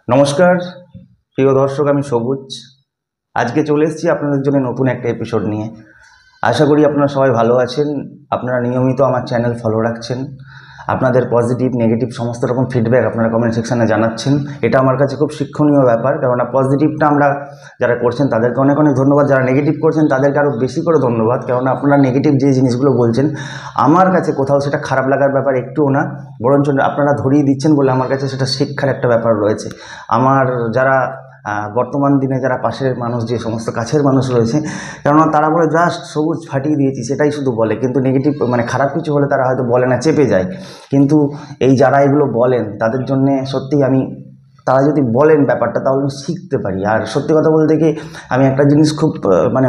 নমস্কার প্রিয় দর্শক, আমি সবুজ। আজকে চলে এসেছি আপনাদের জন্য নতুন একটা এপিসোড নিয়ে। আশা করি আপনারা সবাই ভালো আছেন। আপনারা নিয়মিত আমার চ্যানেল ফলো রাখছেন। আপনাদের পজিটিভ নেগেটিভ সমস্ত রকম ফিডব্যাক আপনারা কমেন্ট সেকশানে জানাচ্ছেন। এটা আমার কাছে খুব শিক্ষণীয় ব্যাপার, কেননা পজিটিভটা আমরা যারা করছেন তাদেরকে অনেক অনেক ধন্যবাদ, যারা নেগেটিভ করছেন তাদেরকে আরও বেশি করে ধন্যবাদ, কেননা আপনারা নেগেটিভ যে জিনিসগুলো বলছেন আমার কাছে কোথাও সেটা খারাপ লাগার ব্যাপার একটুও না, বরঞ্চ আপনারা ধরিয়ে দিচ্ছেন বলে আমার কাছে সেটা শিক্ষার একটা ব্যাপার রয়েছে। আমার যারা বর্তমান দিনে যারা পাশের মানুষ, যে সমস্ত কাছের মানুষ রয়েছে, কেননা তারা বলে জাস্ট সবুজ ফাটিয়ে দিয়েছি, সেটাই শুধু বলে, কিন্তু নেগেটিভ মানে খারাপ কিছু হলে তারা হয়তো বলে না, চেপে যায়। কিন্তু এই যারা এগুলো বলেন তাদের জন্যে সত্যিই তারা যদি বলেন ব্যাপারটা তাহলে আমি শিখতে পারি। আর সত্যি কথা বলতে কি, আমি একটা জিনিস খুব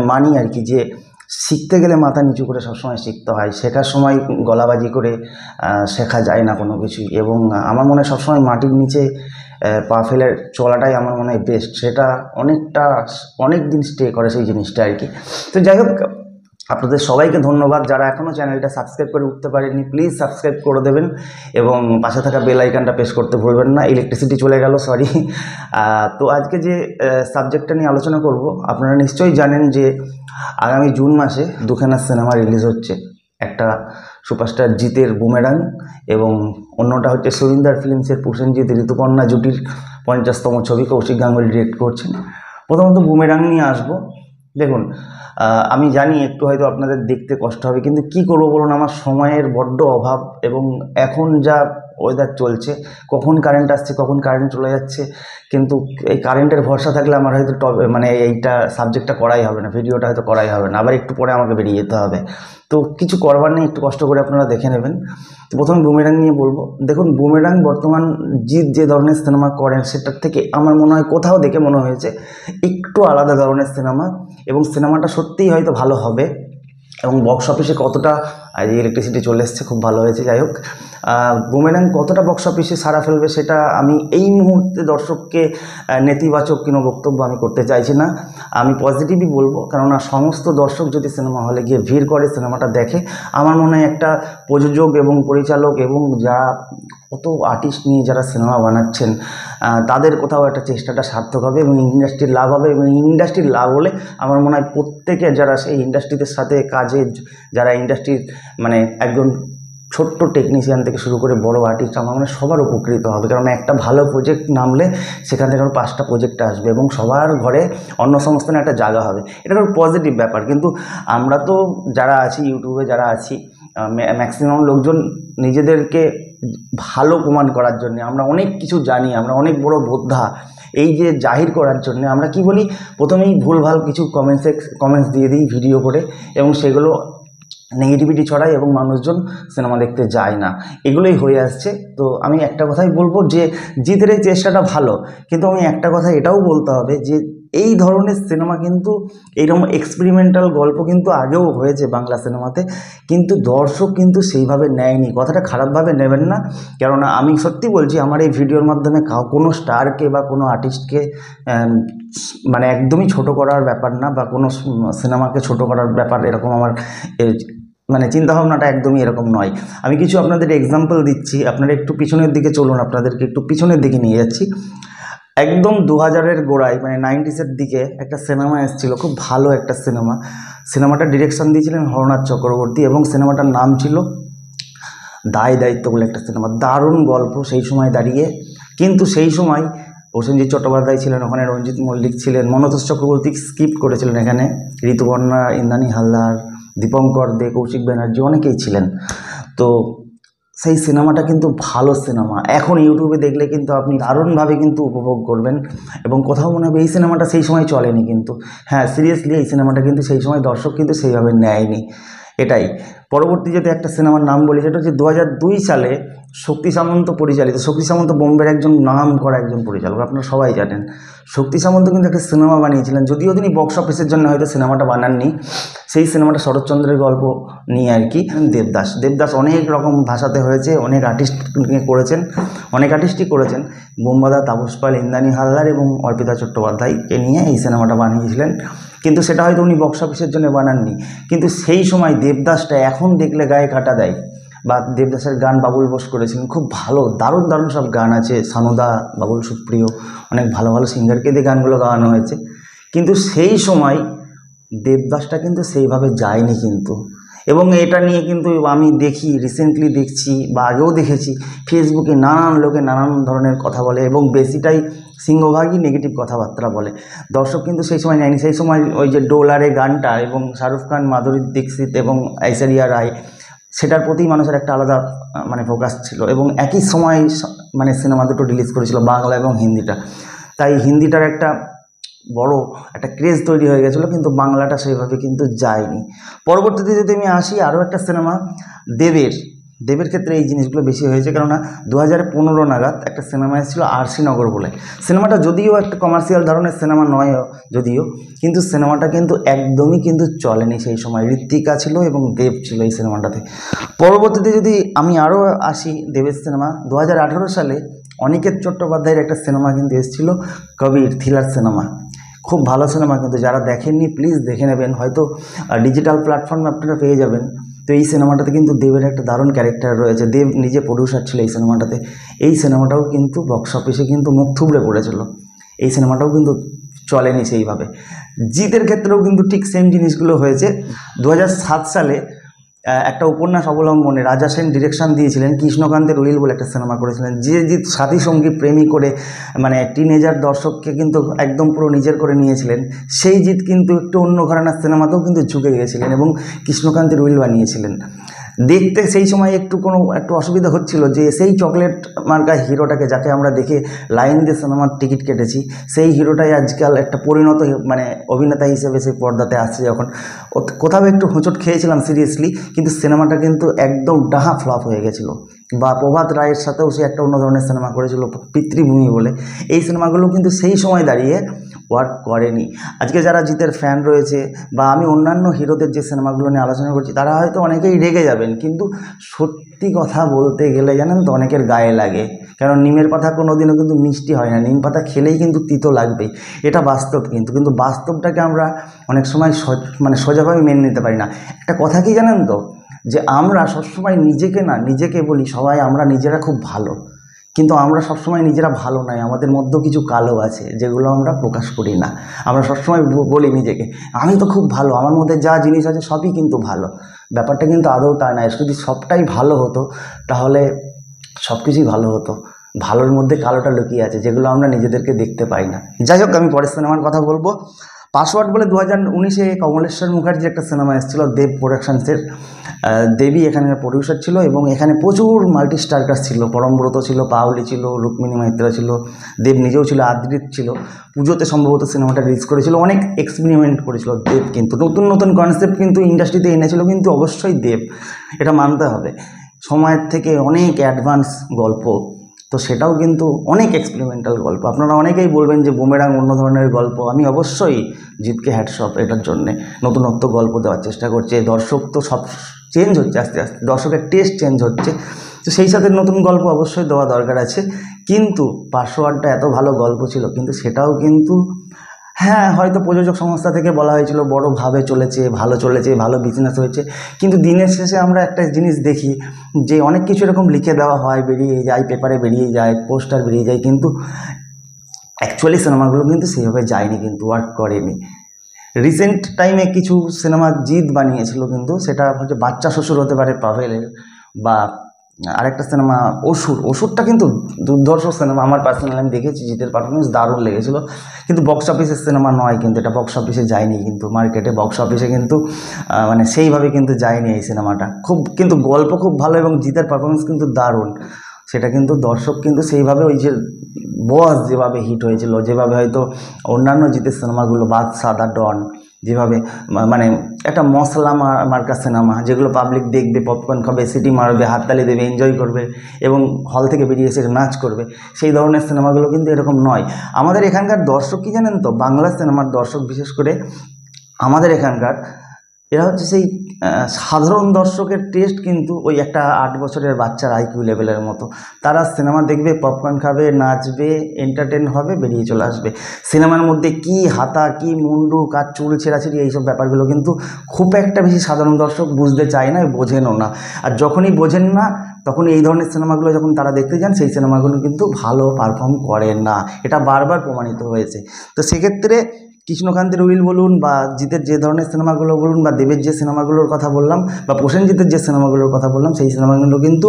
মানি আর কি, যে শিখতে গেলে মাথা নিচু করে সবসময় শিখতে হয়, শেখার সময় গলাবাজি করে শেখা যায় না কোনো কিছুই। এবং আমার মনে হয় সবসময় মাটির নিচে পা ফেলে চলাটাই আমার মনে হয় বেস্ট, সেটা অনেক দিন স্টে করে সেই জিনিসটা আর কি। তো যাই হোক, আপনাদের সবাইকে ধন্যবাদ। যারা এখনও চ্যানেলটা সাবস্ক্রাইব করে উঠতে পারেননি, প্লিজ সাবস্ক্রাইব করে দেবেন এবং পাশে থাকা বেল আইকনটা প্রেস করতে ভুলবেন না। ইলেকট্রিসিটি চলে গেল, সরি। তো আজকে যে সাবজেক্টটা নিয়ে আলোচনা করব, আপনারা নিশ্চয়ই জানেন যে আগামী জুন মাসে দুখানা সিনেমা রিলিজ হচ্ছে। একটা সুপারস্টার জিতের বুমেরাং এবং অন্যটা হচ্ছে সুরিন্দার ফিল্মসের প্রসেনজিৎ ঋতুপর্ণা জুটির 50তম ছবি, কৌশিক গাঙ্গুলি ডিরেক্ট করছেন। প্রথমত বুমেরাং নিয়ে আসবো। দেখুন, আমি জানি একটু হয়তো আপনাদের দেখতে কষ্ট হবে, কিন্তু কি করবো বলুন, আমার সময়ের বড্ড অভাব। এবং এখন যা ওয়েদার চলছে, কখন কারেন্ট আসছে কখন কারেন্ট চলে যাচ্ছে, কিন্তু এই কারেন্টের ভরসা থাকলে আমার হয়তো এইটা সাবজেক্টটা করাই হবে না, ভিডিওটা হয়তো করাই হবে না, আবার একটু পরে আমাকে বেরিয়ে যেতে হবে। তো কিছু করবার নেই, একটু কষ্ট করে আপনারা দেখে নেবেন। তো প্রথমে বুমেরাং নিয়ে বলবো। দেখুন, বুমেরাং বর্তমান জিৎ যে ধরনের সিনেমা করেন সেটার থেকে আমার মনে হয় কোথাও দেখে মনে হয়েছে একটু আলাদা ধরনের সিনেমা, এবং সিনেমাটা সত্যিই হয়তো ভালো হবে। এবং বক্স অফিসে কতটা, ইলেকট্রিসিটি চলে এসছে, খুব ভালো হয়েছে। যাই হোক, বুমেরাং কতটা বক্স অফিসে সাড়া ফেলবে সেটা আমি এই মুহূর্তে দর্শককে নেতিবাচক কোনো বক্তব্য আমি করতে চাইছি না, আমি পজিটিভই বলবো। কেননা সমস্ত দর্শক যদি সিনেমা হলে গিয়ে ভিড় করে সিনেমাটা দেখে, আমার মনে হয় একটা প্রযোজক এবং পরিচালক এবং যারা কত আর্টিস্ট নিয়ে যারা সিনেমা বানাচ্ছেন তাদের কোথাও একটা চেষ্টাটা সার্থক হবে এবং ইন্ডাস্ট্রির লাভ হবে। এবং ইন্ডাস্ট্রির লাভ হলে আমার মনে হয় প্রত্যেকে যারা সেই ইন্ডাস্ট্রিতে সাথে কাজে, যারা ইন্ডাস্ট্রির মানে একজন ছোট্ট টেকনিশিয়ান থেকে শুরু করে বড় আর্টিস্ট, আমার মনে হয় সবার উপকৃত হবে। কারণ একটা ভালো প্রজেক্ট নামলে সেখান থেকে আরও 5টা প্রজেক্ট আসবে এবং সবার ঘরে অন্নসংস্থানে একটা জায়গা হবে। এটা একটা পজিটিভ ব্যাপার। কিন্তু আমরা তো যারা আছি ইউটিউবে, যারা আছি, ম্যাক্সিমাম লোকজন নিজেদেরকে ভালো প্রমাণ করার জন্য আমরা অনেক কিছু জানি, আমরা অনেক বড় বোদ্ধা, এই যে জাহির করার জন্য আমরা কি বলি, প্রথমেই ভুলভাল কিছু কমেন্টস দিয়ে দিই ভিডিও করে, এবং সেগুলো নেগেটিভিটি ছড়ায় এবং মানুষজন সিনেমা দেখতে যায় না, এগুলোই হয়ে আসছে। তো আমি একটা কথাই বলবো যে জিতের এই চেষ্টাটা ভালো, কিন্তু আমি একটা কথা এটাও বলতে হবে যে এই ধরনের সিনেমা কিন্তু, এইরকম এক্সপেরিমেন্টাল গল্প কিন্তু আগেও হয়েছে বাংলা সিনেমাতে, কিন্তু দর্শক কিন্তু সেইভাবে নেয়নি। কথাটা খারাপভাবে নেবেন না, কেননা আমি সত্যি বলছি, আমার এই ভিডিওর মাধ্যমে কোনো স্টারকে বা কোনো আর্টিস্টকে মানে একদমই ছোট করার ব্যাপার না, বা কোনো সিনেমাকে ছোট করার ব্যাপার এরকম আমার মানে চিন্তাভাবনাটা একদমই এরকম নয়। আমি কিছু আপনাদের এক্সাম্পল দিচ্ছি, আপনারা একটু পিছনের দিকে চলুন, আপনাদেরকে একটু পিছনের দিকে নিয়ে যাচ্ছি। একদম 2000-এর গোড়ায়, মানে 90s-এর দিকে একটা সিনেমা এসেছিল, খুব ভালো একটা সিনেমাটা ডিরেকশন দিয়েছিলেন হরনাথ চক্রবর্তী, এবং সিনেমাটার নাম ছিল দায় দায়িত্ব বলে একটা সিনেমা। দারুণ গল্প সেই সময় দাঁড়িয়ে, কিন্তু সেই সময় প্রসেনজিৎ চট্টোপাধ্যায় ছিলেন ওখানে, রঞ্জিত মল্লিক ছিলেন, মনতোষ চক্রবর্তী স্ক্রিপ্ট করেছিলেন এখানে, ঋতুপর্ণা, ইন্দ্রাণী হালদার, দীপঙ্কর দে, কৌশিক ব্যানার্জি, অনেকেই ছিলেন। তো সেই সিনেমাটা কিন্তু ভালো সিনেমা, এখন ইউটিউবে দেখলে কিন্তু আপনি দারুণভাবে কিন্তু উপভোগ করবেন, এবং কোথাও মনে হবে এই সিনেমাটা সেই সময় চলেনি। কিন্তু হ্যাঁ, সিরিয়াসলি এই সিনেমাটা কিন্তু সেই সময় দর্শক কিন্তু সেইভাবে নেয়নি, এটাই। পরবর্তী যদি একটা সিনেমার নাম বলি, সেটা হচ্ছে 2002 সালে শক্তি সামন্ত পরিচালিত। শক্তি সামন্ত বোম্বের একজন নাম করা একজন পরিচালক, আপনারা সবাই জানেন। শক্তি সামন্ত কিন্তু একটা সিনেমা বানিয়েছিলেন, যদিও তিনি বক্স অফিসের জন্য হয়তো সিনেমাটা বানাননি। সেই সিনেমাটা শরৎচন্দ্রের গল্প নিয়ে আর কি। দেবদাস অনেক রকম ভাষাতে হয়েছে, অনেক আর্টিস্ট করেছেন, অনেক আর্টিস্টই করেছেন। বোম্বাদা, তাপস পাল, ইন্দ্রাণী হালদার এবং অর্পিতা চট্টোপাধ্যায়কে নিয়ে এই সিনেমাটা বানিয়েছিলেন, কিন্তু সেটা হয়তো উনি বক্স অফিসের জন্য বানাননি। কিন্তু সেই সময় দেবদাসটা এখন দেখলে গায়ে কাটা দেয়, বা দেবদাসের গান বাবুল বোস করেছিলেন, খুব ভালো দারুণ দারুণ সব গান আছে, সানুদা, বাবুল সুপ্রিয়, অনেক ভালো ভালো সিঙ্গারকে দিয়ে গানগুলো গাওয়ানো হয়েছে। কিন্তু সেই সময় দেবদাসটা কিন্তু সেইভাবে যায়নি কিন্তু। এবং এটা নিয়ে কিন্তু আমি দেখি, রিসেন্টলি দেখছি বা আগেও দেখেছি, ফেসবুকে নানান লোকে নানান ধরনের কথা বলে এবং বেশিটাই সিংহভাগই নেগেটিভ কথাবার্তা বলে। দর্শক কিন্তু সেই সময় নেয়নি। সেই সময় ওই যে ডোলারে গানটা এবং শাহরুখ খান, মাধুরী দীক্ষিত এবং ঐশ্বরিয়া রায়, সেটার প্রতি মানুষের একটা আলাদা মানে ফোকাস ছিল। এবং একই সময় মানে সিনেমা দুটো রিলিজ করেছিল, বাংলা এবং হিন্দিটা। তাই হিন্দিটার একটা বড় একটা ক্রেজ তৈরি হয়ে গেছিলো, কিন্তু বাংলাটা সেইভাবে কিন্তু যায়নি। পরবর্তীতে যদি আমি আসি আরও একটা সিনেমা দেবের ক্ষেত্রে এই জিনিসগুলো বেশি হয়েছে, কেননা 2015 নাগাদ একটা সিনেমা এসেছিলো আরসি নগর বলে। সিনেমাটা যদিও একটা কমার্শিয়াল ধরনের সিনেমা নয় যদিও, কিন্তু সিনেমাটা কিন্তু একদমই কিন্তু চলেনি সেই সময়। ঋত্বিকা ছিল এবং দেব ছিল এই সিনেমাটাতে। পরবর্তীতে যদি আমি আরও আসি দেবের সিনেমা, 2018 সালে অনিকেত চট্টোপাধ্যায়ের একটা সিনেমা কিন্তু এসেছিলো, কবির, থ্রিলার সিনেমা। খুব ভালো সিনেমা, কিন্তু যারা দেখেননি প্লিজ দেখে নেবেন, হয়তো ডিজিটাল প্ল্যাটফর্মে আপনারা পেয়ে যাবেন। তো এই সিনেমাটাতে কিন্তু দেবের একটা দারুণ ক্যারেক্টার রয়েছে, দেব নিজে প্রডিউসার ছিল এই সিনেমাটাতে। এই সিনেমাটাও কিন্তু বক্স অফিসে কিন্তু মুখ থুবড়ে পড়েছিল। এই সিনেমাটাও কিন্তু চলেনি সেইভাবে। জিতের ক্ষেত্রেও কিন্তু ঠিক সেম জিনিসগুলো হয়েছে। 2007 সালে একটা উপন্যাস অবলম্বনে রাজা সেন ডিরেকশন দিয়েছিলেন, কৃষ্ণকান্তের উইল বলে একটা সিনেমা করেছিলেন। যে জিৎ সাথী সঙ্গী প্রেমী করে মানে টিনেজার দর্শককে কিন্তু একদম পুরো নিজের করে নিয়েছিলেন, সেই জিৎ কিন্তু একটু অন্য ঘরানার সিনেমাতেও কিন্তু ঝুঁকে গিয়েছিলেন এবং কৃষ্ণকান্তের উইল বানিয়েছিলেন। দেখতে সেই সময় একটু অসুবিধা হচ্ছিল যে সেই চকলেট মার্কা হিরোটাকে, যাকে আমরা দেখে লাইন দিয়ে সিনেমার টিকিট কেটেছি, সেই হিরোটাই আজকাল একটা পরিণত মানে অভিনেতা হিসেবে সেই পর্দাতে আসছে। যখন কোথাও একটু হোঁচট খেয়েছিলাম সিরিয়াসলি, কিন্তু সিনেমাটা কিন্তু একদম ডাহা ফ্লপ হয়ে গেছিলো। বা প্রভাত রায়ের সাথেও সে একটা অন্য ধরনের সিনেমা করেছিল, পিতৃভূমি বলে। এই সিনেমাগুলো কিন্তু সেই সময় দাঁড়িয়ে ওয়ার্ক করেনি। আজকে যারা জিতের ফ্যান রয়েছে বা আমি অন্যান্য হিরোদের যে সিনেমাগুলো নিয়ে আলোচনা করছি, তারা হয়তো অনেকেই রেগে যাবেন, কিন্তু সত্যি কথা বলতে গেলে জানেন তো অনেকের গায়ে লাগে। কারণ নিমের পাতা কোনোদিনও কিন্তু মিষ্টি হয় না, নিম পাতা খেলেই কিন্তু তিতো লাগবেই, এটা বাস্তব। কিন্তু বাস্তবটাকে আমরা অনেক সময় মানে সোজাভাবে মেনে নিতে পারি না। একটা কথা কি জানেন তো, যে আমরা সবসময় নিজেকে বলি সবাই আমরা নিজেরা খুব ভালো, কিন্তু আমরা সবসময় নিজেরা ভালো নয়, আমাদের মধ্যেও কিছু কালো আছে যেগুলো আমরা প্রকাশ করি না। আমরা সবসময় বলি নিজেকে আমি তো খুব ভালো, আমার মধ্যে যা জিনিস আছে সবই কিন্তু ভালো। ব্যাপারটা কিন্তু আদৌ তা নয়। যদি সবটাই ভালো হতো তাহলে সব কিছুই ভালো হতো। ভালোর মধ্যে কালোটা লুকিয়ে আছে, যেগুলো আমরা নিজেদেরকে দেখতে পাই না। যাই হোক, আমি পরের সিনেমার কথা বলবো। পাসওয়ার্ড বলে 2019-এ কমলেশ্বর মুখার্জির একটা সিনেমা এসেছিলো দেব প্রোডাকশনসের। দেবী এখানের প্রডিউসার ছিল এবং এখানে প্রচুর মাল্টি স্টারকাস্ট ছিল। পরমব্রত ছিল, পাওলি ছিল, রুক্মিণী মৈত্রা ছিল, দেব নিজেও ছিল, আদ্রিত ছিল। পুজোতে সম্ভবত সিনেমাটা রিলিজ করেছিল। অনেক এক্সপেরিমেন্ট করেছিল দেব, কিন্তু নতুন নতুন কনসেপ্ট কিন্তু ইন্ডাস্ট্রিতে এনেছিল, কিন্তু অবশ্যই দেব, এটা মানতে হবে। সময়ের থেকে অনেক অ্যাডভান্স গল্প, তো সেটাও কিন্তু অনেক এক্সপেরিমেন্টাল গল্প। আপনারা অনেকেই বলবেন যে বুমেরাং অন্য ধরনের গল্প, আমি অবশ্যই জিতকে হ্যাটসঅপ এটার জন্যে। নতুনত্ব গল্প দেওয়ার চেষ্টা করছে। দর্শক তো সব চেঞ্জ হচ্ছে আস্তে আস্তে, দর্শকের টেস্ট চেঞ্জ হচ্ছে, তো সেই সাথে নতুন গল্প অবশ্যই দেওয়া দরকার আছে। কিন্তু পাসওয়ার্ডটা এত ভালো গল্প ছিল, কিন্তু সেটাও কিন্তু হ্যাঁ হয়তো প্রযোজক সংস্থা থেকে বলা হয়েছিল বড়োভাবে চলেছে, ভালো বিজনেস হয়েছে, কিন্তু দিনের শেষে আমরা একটা জিনিস দেখি যে অনেক কিছু এরকম লিখে দেওয়া হয়, বেরিয়ে যায়, পেপারে বেরিয়ে যায়, পোস্টার বেরিয়ে যায়, কিন্তু অ্যাকচুয়ালি সিনেমাগুলো কিন্তু সেইভাবে যায়নি, কিন্তু ওয়ার্ক করেনি। রিসেন্ট টাইমে কিছু সিনেমা জিৎ বানিয়েছিল, কিন্তু সেটা হচ্ছে বাচ্চা শ্বশুর হতে পারে পাভেলের, বা আরেকটা সিনেমা অসুরটা কিন্তু দুর্ধর্ষ সিনেমা। আমার পার্সোনালি আমি দেখেছি, জিতের পারফরমেন্স দারুণ লেগেছিলো, কিন্তু বক্স অফিসের সিনেমা নয়, কিন্তু এটা বক্স অফিসে যায়নি, কিন্তু মার্কেটে বক্স অফিসে কিন্তু মানে সেইভাবে কিন্তু যায়নি এই সিনেমাটা। কিন্তু গল্প খুব ভালো এবং জিতের পারফরমেন্স কিন্তু দারুণ। সেটা কিন্তু দর্শক কিন্তু সেইভাবে ওই যে বস যেভাবে হিট হয়েছিল, যেভাবে হয়তো অন্যান্য জিতের সিনেমাগুলো বাদশা, দ্য ডন, যেভাবে মানে একটা মশলা মার্কা সিনেমা, যেগুলো পাবলিক দেখবে, পপকর্ন খাবে, সিটি মারবে, হাততালি দেবে, এনজয় করবে এবং হল থেকে বেরিয়ে এসে নাচ করবে, সেই ধরনের সিনেমাগুলো কিন্তু এরকম নয়। আমাদের এখানকার দর্শক কি জানেন তো, বাংলা সিনেমার দর্শক বিশেষ করে আমাদের এখানকার এরা হচ্ছে সেই সাধারণ দর্শকের টেস্ট কিন্তু ওই একটা 8 বছরের বাচ্চার আইকিউ লেভেলের মতো। তারা সিনেমা দেখবে, পপকর্ন খাবে, নাচবে, এন্টারটেন হবে, বেরিয়ে চলে আসবে। সিনেমার মধ্যে কি হাতা, কি মুন্ডু, কার চুল ছেঁড়াছিড়ি, এইসব ব্যাপারগুলো কিন্তু খুব একটা বেশি সাধারণ দর্শক বুঝতে চায় না, বোঝেনও না। আর যখনই বোঝেন না তখন এই ধরনের সিনেমাগুলো যখন তারা দেখতে যান, সেই সিনেমাগুলো কিন্তু ভালো পারফর্ম করে না, এটা বারবার প্রমাণিত হয়েছে। তো সেক্ষেত্রে কৃষ্ণকান্তের উইল বলুন, বা জিতের যে ধরনের সিনেমাগুলো বলুন, বা দেবের যে সিনেমাগুলোর কথা বললাম, বা প্রসেনজিতের যে সিনেমাগুলোর কথা বললাম, সেই সিনেমাগুলো কিন্তু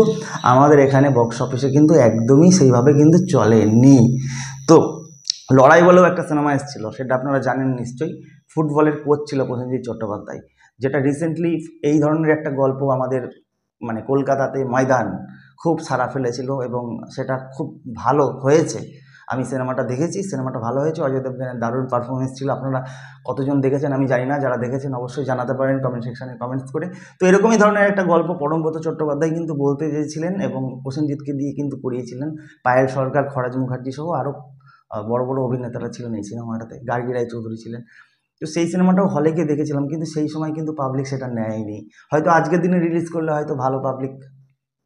আমাদের এখানে বক্স অফিসে কিন্তু একদমই সেইভাবে কিন্তু চলেনি। তো লড়াই বলেও একটা সিনেমা এসেছিল, সেটা আপনারা জানেন নিশ্চয়ই। ফুটবলের কোচ ছিল প্রসেনজিৎ চট্টোপাধ্যায়, যেটা রিসেন্টলি এই ধরনের একটা গল্প আমাদের মানে কলকাতাতে ময়দান খুব সাড়া ফেলেছিল, এবং সেটা খুব ভালো হয়েছে। আমি সিনেমাটা দেখেছি, সিনেমাটা ভালো হয়েছে। অজয় দেবগনের দারুণ পারফরমেন্স ছিল। আপনারা কতজন দেখেছেন আমি জানি না, যারা দেখেছেন অবশ্যই জানাতে পারেন কমেন্ট সেকশানে কমেন্টস করে। তো এরকমই ধরনের একটা গল্প পরমব্রত চট্টোপাধ্যায় কিন্তু বলতে চেয়েছিলেন, এবং প্রসেনজিৎকে দিয়ে কিন্তু করিয়েছিলেন। পায়েল সরকার, খরাজ মুখার্জি সহ আরও বড় বড় অভিনেতারা ছিলেন এই সিনেমাটাতে, গার্গী রায়চৌধুরী ছিলেন। তো সেই সিনেমাটাও হলে গিয়ে দেখেছিলাম, কিন্তু সেই সময় কিন্তু পাবলিক সেটা নেয়নি। হয়তো আজকের দিনে রিলিজ করলে হয়তো ভালো পাবলিক,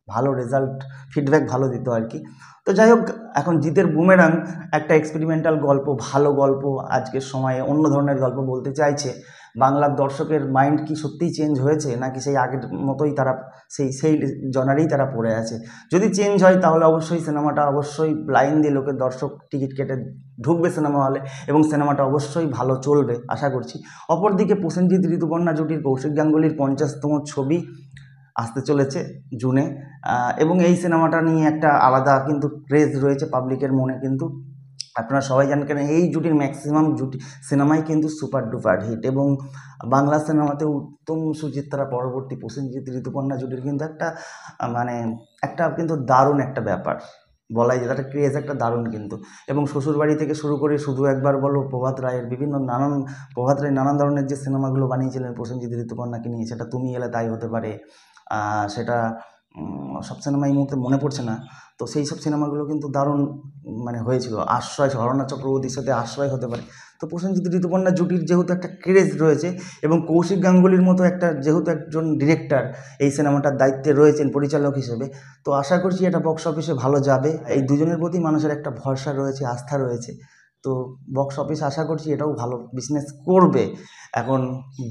ভালো রেজাল্ট, ফিডব্যাক ভালো দিত আর কি। তো যাই হোক, এখন জিতের বুমেরাং একটা এক্সপেরিমেন্টাল গল্প, ভালো গল্প, আজকের সময়ে অন্য ধরনের গল্প বলতে চাইছে। বাংলার দর্শকের মাইন্ড কি সত্যিই চেঞ্জ হয়েছে, নাকি সেই আগের মতোই তারা সেই জনারেই তারা পড়ে আছে? যদি চেঞ্জ হয় তাহলে অবশ্যই সিনেমাটা অবশ্যই লাইন দিয়ে লোকের দর্শক টিকিট কেটে ঢুকবে সিনেমা হলে, এবং সিনেমাটা অবশ্যই ভালো চলবে আশা করছি। অপরদিকে প্রসেনজিৎ ঋতুপর্ণা জুটির কৌশিক গাঙ্গুলির 50তম ছবি আসতে চলেছে জুনে, এবং এই সিনেমাটা নিয়ে একটা আলাদা কিন্তু ক্রেজ রয়েছে পাবলিকের মনে। কিন্তু আপনারা সবাই জানেন, কেন এই জুটির ম্যাক্সিমাম সিনেমাই কিন্তু সুপার ডুপার হিট, এবং বাংলা সিনেমাতে উত্তম সুচিত্রা পরবর্তী প্রসেনজিৎ ঋতুপর্ণা জুটির কিন্তু একটা মানে একটা কিন্তু দারুণ একটা ব্যাপার বলাই যায়, একটা ক্রেজ একটা দারুণ কিন্তু। এবং শ্বশুরবাড়ি থেকে শুরু করে শুধু একবার বলো, প্রভাত রায়ের বিভিন্ন প্রভাত রায় নানান ধরনের যে সিনেমাগুলো বানিয়েছিলেন প্রসেনজিৎ ঋতুপর্ণাকে নিয়ে, সেটা তুমি এলে তাই হতে পারে, সেটা সব সিনেমা এই মুহূর্তে মনে পড়ছে না। তো সেই সব সিনেমাগুলো কিন্তু দারুণ মানে হয়েছিল। আশ্রয়, ঝরনা চক্রবর্তীর সাথে আশ্রয় হতে পারে। তো প্রসেনজিৎ ঋতুপর্ণা জুটির যেহেতু একটা ক্রেজ রয়েছে, এবং কৌশিক গাঙ্গুলির মতো একটা যেহেতু একজন ডিরেক্টর এই সিনেমাটার দায়িত্বে রয়েছেন পরিচালক হিসেবে, তো আশা করছি এটা বক্স অফিসে ভালো যাবে। এই দুজনের প্রতি মানুষের একটা ভরসা রয়েছে, আস্থা রয়েছে। তো বক্স অফিস আশা করছি এটাও ভালো বিজনেস করবে। এখন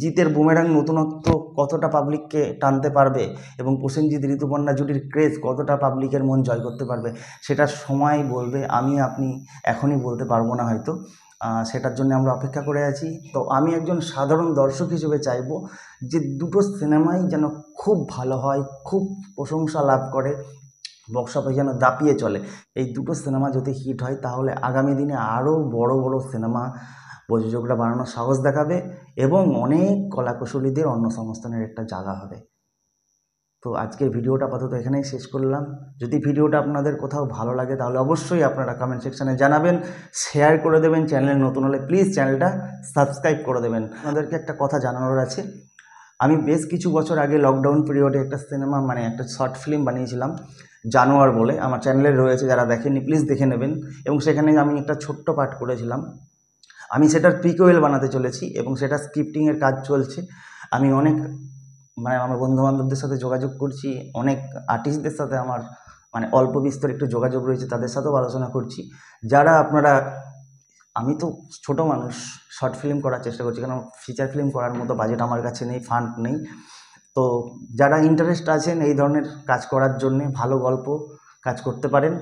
জিতের বুমেরাং নতুনত্ব কতটা পাবলিককে টানতে পারবে, এবং প্রসেনজিৎ ঋতুপর্ণা জুটির ক্রেজ কতটা পাবলিকের মন জয় করতে পারবে, সেটা সময় বলবে। আপনি এখনই বলতে পারবো না হয়তো, সেটার জন্য আমরা অপেক্ষা করে আছি। তো আমি একজন সাধারণ দর্শক হিসেবে চাইবো যে দুটো সিনেমাই যেন খুব ভালো হয়, খুব প্রশংসা লাভ করে, বক্স অফিসে যেন দাপিয়ে চলে। এই দুটো সিনেমা যদি হিট হয় তাহলে আগামী দিনে আরও বড় বড় সিনেমা প্রযোজকরা বানানোর সাহস দেখাবে, এবং অনেক কলাকুশলীদের অন্নসংস্থানের একটা জায়গা হবে। তো আজকের ভিডিওটা আপাতত এখানেই শেষ করলাম। যদি ভিডিওটা আপনাদের কোথাও ভালো লাগে তাহলে অবশ্যই আপনারা কমেন্ট সেকশানে জানাবেন, শেয়ার করে দেবেন। চ্যানেলে নতুন হলে প্লিজ চ্যানেলটা সাবস্ক্রাইব করে দেবেন। আপনাদেরকে একটা কথা জানানোর আছে, আমি বেশ কিছু বছর আগে লকডাউন পিরিয়ডে একটা সিনেমা মানে একটা শর্ট ফিল্ম বানিয়েছিলাম, জানোয়ার বলে। আমার চ্যানেলে রয়েছে, যারা দেখেননি প্লিজ দেখে নেবেন। এবং সেখানে আমি একটা ছোট্ট পার্ট করেছিলাম। আমি সেটার প্রিকুয়েল বানাতে চলেছি, এবং সেটা স্ক্রিপ্টিংয়ের কাজ চলছে। আমি অনেক মানে আমার বন্ধুবান্ধবদের সাথে যোগাযোগ করছি, অনেক আর্টিস্টদের সাথে আমার মানে অল্প বিস্তর একটু যোগাযোগ রয়েছে, তাদের সাথেও আলোচনা করছি। যারা আপনারা, আমি তো ছোট মানুষ, শর্ট ফিল্ম করার চেষ্টা করছি, কারণ ফিচার ফিল্ম করার মতো বাজেট আমার কাছে নেই, ফান্ড নেই। তো যারা ইন্টারেস্ট আছেন এই ধরনের কাজ করার জন্যে, ভালো গল্প কাজ করতে পারেন,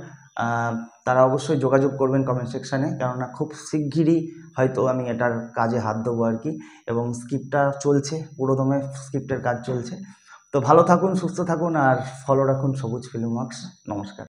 তারা অবশ্যই যোগাযোগ করবেন কমেন্ট সেকশানে, কেননা খুব শিগগিরই হয়তো আমি এটার কাজে হাত দেবো আর কি। এবং স্ক্রিপ্টটা চলছে, পুরোদমে স্ক্রিপ্টের কাজ চলছে। তো ভালো থাকুন, সুস্থ থাকুন, আর ফলো রাখুন সবুজ ফিল্ম ওয়ার্কস। নমস্কার।